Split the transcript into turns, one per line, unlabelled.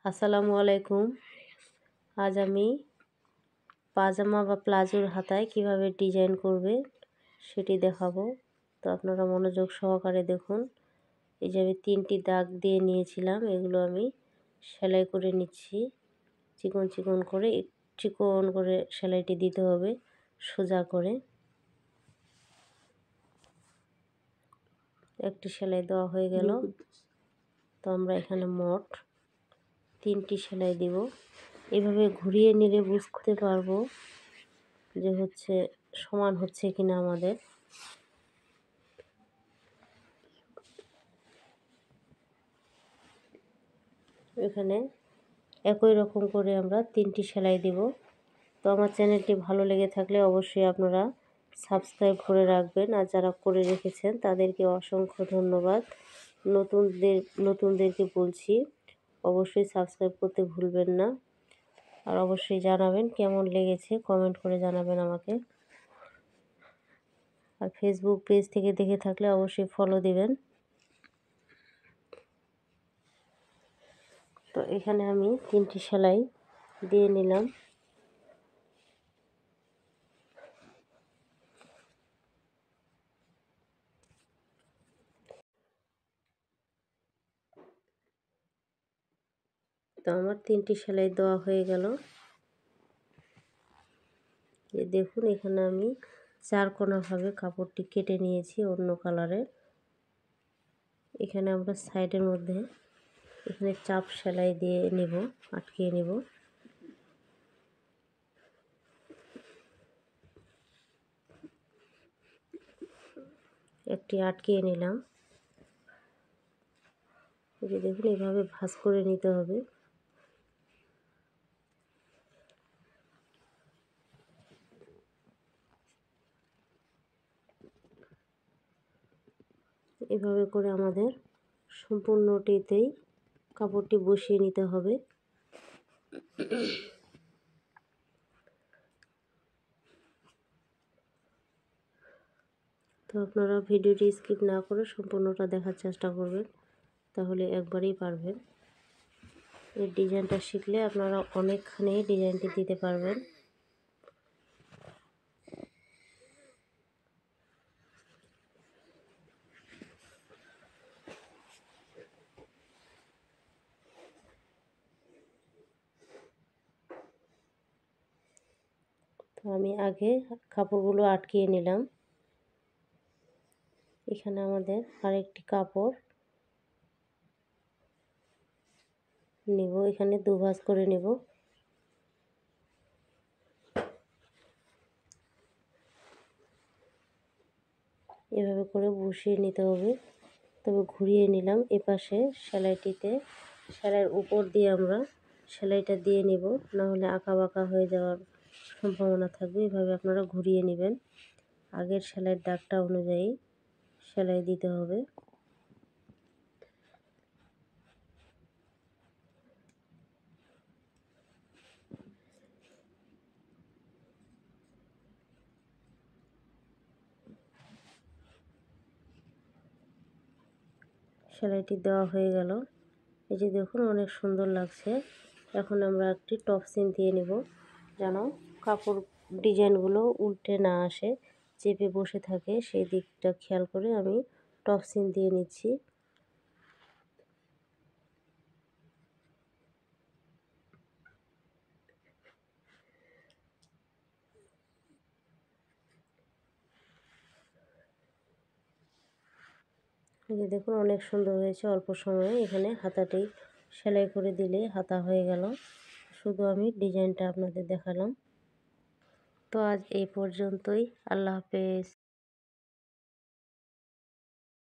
আসসালামু আলাইকুম। আজ আমি পাজামা বা প্লাজোর হাতায় কিভাবে ডিজাইন করবে সেটি দেখাবো। তো আপনারা মনোযোগ সহকারে দেখুন। এই যে আমি 3টি দাগ দিয়ে নিয়েছিলাম, এগুলো আমি সেলাই করে নিচ্ছি। চিকন চিকন করে চিকন করে সেলাইটি দিতে হবে, সোজা করে। একটি সেলাই দেওয়া হয়ে গেল। তো আমরা এখানে মোট 3টি সেলাই দিব। এভাবে ঘুরিয়ে নিলে বুঝতে পারবো যে সমান হচ্ছে কিনা আমাদের। এখানে একই রকম করে আমরা 3টি সেলাই দিব। তো আমার চ্যানেলটি ভালো লেগে থাকলে অবশ্যই আপনারা সাবস্ক্রাইব করে রাখবেন, আর যারা করে রেখেছেন তাদেরকে অসংখ্য ধন্যবাদ। নতুনদেরকে বলছি অবশ্যই সাবস্ক্রাইব করতে ভুলবেন না, আর অবশ্যই জানাবেন কেমন লেগেছে, কমেন্ট করে জানাবেন আমাকে। আর ফেসবুক পেজ থেকে দেখে থাকলে অবশ্যই ফলো দিবেন। তো এখানে আমি 3টি সেলাই দিয়ে নিলাম। তো আমার 3টি সেলাই দেওয়া হয়ে গেল। এই দেখুন, এখানে আমি 4 কোণাভাবে কাপড়টি কেটে নিয়েছি অন্য কালারের। এখানে আমরা সাইডের মধ্যে এখানে চাপ সেলাই দিয়ে নেব, আটকিয়ে নেব। একটি আটকিয়ে নিলাম। এই যে দেখুন, এইভাবে ভাঁজ করে নিতে হবে। এভাবে করে আমাদের সম্পূর্ণটিতেই কাপড়টি বসিয়ে নিতে হবে। তো আপনারা ভিডিওটি স্কিপ না করে সম্পূর্ণটা দেখার চেষ্টা করবেন, তাহলে একবারেই পারবেন। এই ডিজাইনটা শিখলে আপনারা অনেকখানি ডিজাইনটি দিতে পারবেন। তো আমি আগে কাপড়গুলো আটকিয়ে নিলাম। এখানে আমাদের আরেকটি কাপড় নেব, এখানে 2 ভাঁজ করে নেব। এভাবে করে বসিয়ে নিতে হবে। তবে ঘুরিয়ে নিলাম। এপাশে সেলাইয়ের উপর দিয়ে আমরা সেলাইটা দিয়ে নেব, নাহলে আঁকা বাঁকা হয়ে যাওয়ার সম্ভাবনা থাকবে। এভাবে আপনারা ঘুরিয়ে নেবেন। আগের সেলাইয়ের দাগটা অনুযায়ী সেলাই দিতে হবে। সেলাইটি দেওয়া হয়ে গেল। এই যে দেখুন, অনেক সুন্দর লাগছে। এখন আমরা একটি টপ সিন দিয়ে নেব, যেন কাপড় ডিজাইনগুলো উল্টে না আসে, চেপে বসে থাকে, সেই দিকটা খেয়াল করে আমি টপ সিন দিয়ে নিচ্ছি। এই যে দেখুন, অনেক সুন্দর হয়েছে। অল্প সময়ে এখানে হাতাটি সেলাই করে দিলেই হাতা হয়ে গেল। শুধু আমি ডিজাইনটা আপনাদের দেখালাম। তো আজ এই পর্যন্তই। আল্লাহ হাফেজ।